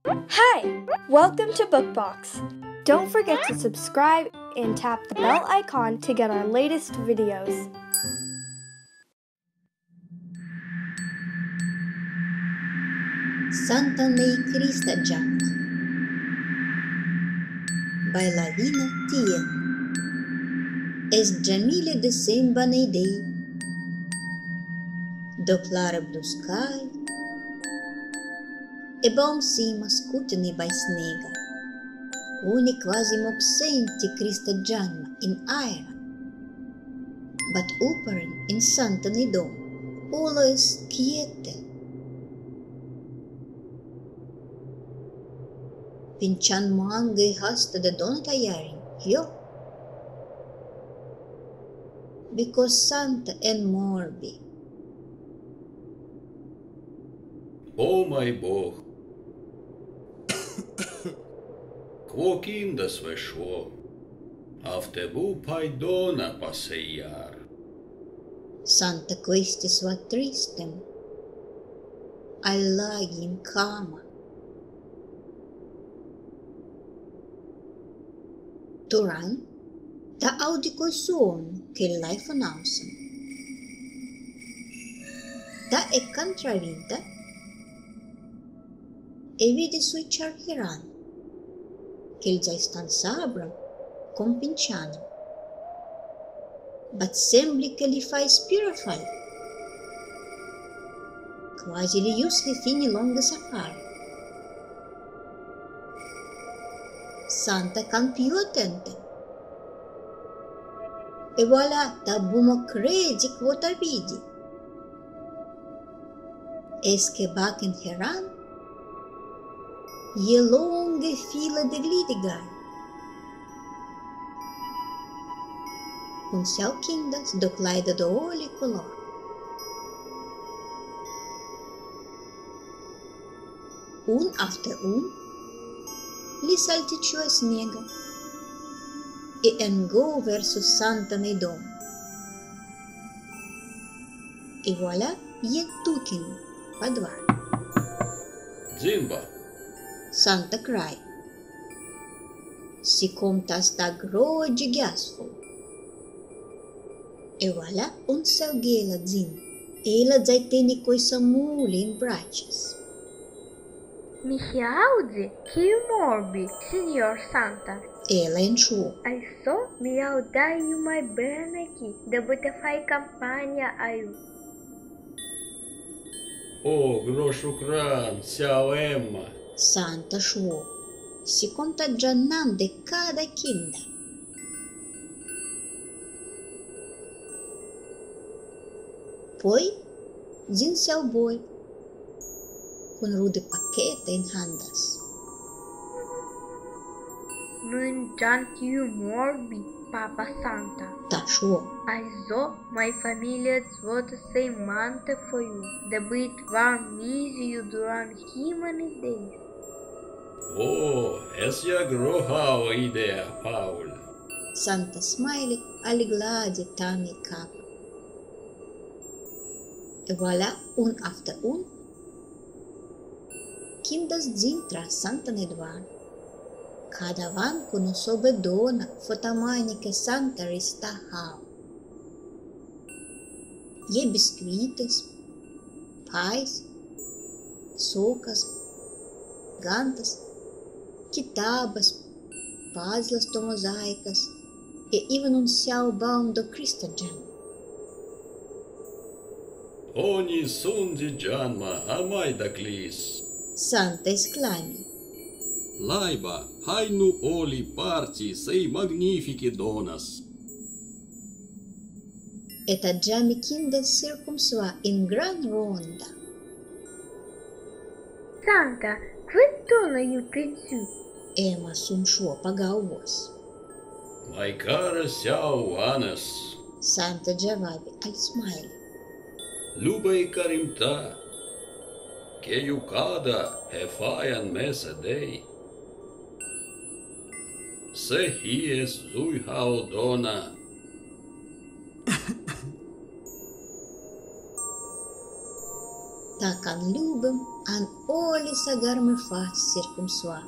Hi! Welcome to Bookbox. Don't forget to subscribe and tap the bell icon to get our latest videos. Santa nei Crista Gianna by Lavina Tien Es Jamile de Semba nei Dei Do Clara Blue Sky E bom cima scutini by snega Uni quasi moc senti Crista Gianna in aera But uperen in Santa nei dom Ulo es quiete Pinchan moangay hasta de donatayarin, yo. Because Santa en morbi. О мой Бог, квокинда свешо, а в тебу пайдона пасеяр. Santa questis va tristem. Allagi in cama. Turan, da audi coi suon che l'hai fanausen. Da e contrarinta e vide sui charchiran che il già stan sabram con pinciano. But sembli che li fai spirafal. Quasi li ius he fini longa safari. Santa can più attente. E voilà, da bumo credi quota vidi. Es che baken heran, je lunghe fila de glidigar. Con seu kindas do claida do oli color. Un after un, li salticciò a snega e andò verso Santa nei dom. E voilà, je tukin, подвар. Дзимба, Santa crai. Si conta sta grande gasfo. E voilà, un salghela zin. Ela zaiteni coi samuli in braches. Mi audi? Que morbi, Signor Santa. Ela enxuou. Adesso mi audai mai bene aqui. Devo te fai campagna aiu. о, грошукран, сяо Эмма, Santa sciuò. Si contagiannan de cada kinda. Poi zin seu boi. Con rude pacchette in handas. No entanto, morbi, Papa Santa. Tasciuò. Adesso, mai família desvota sem manta foi o. Debit var mizio durante himani dei. о, эс я грохао идея, Paul. Santa smiley aliglade tami cap. E voilà, un after un, kindas zintra Santa Nedvar. Cada van con sobe dona fotamani che Santa resta hao. Je biscuites, pais, socas, gantas, kitabas, puzzles do mosaicas e even un siau baum do Christagen. Они сунди джанма, амай да клис. Santa esclami. Laiba, hainu oli parti sei magnifici donas. Et agiami kindas circumsua in gran ronda. Santa, quitona iu princu. Ema sumshuo pagauos. Mai cara сяо Анас, Santa javabi al smile. любай каримта, che юкада хефаян меса дей. Se hies zui hao dona, takan lubem an oli sagar me fas circumsoa.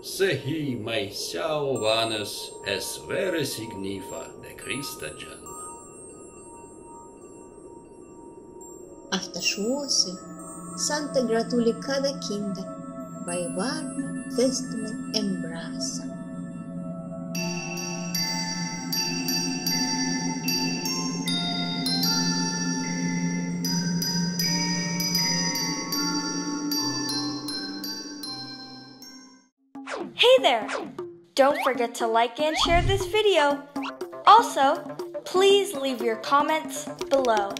Sehi mai siao vanas es vere signifa de Christa Gianma. After šuose, Santa gratuli cada kinda, vai varma festmen embrasa. Hey there! Don't forget to like and share this video. Also, please leave your comments below.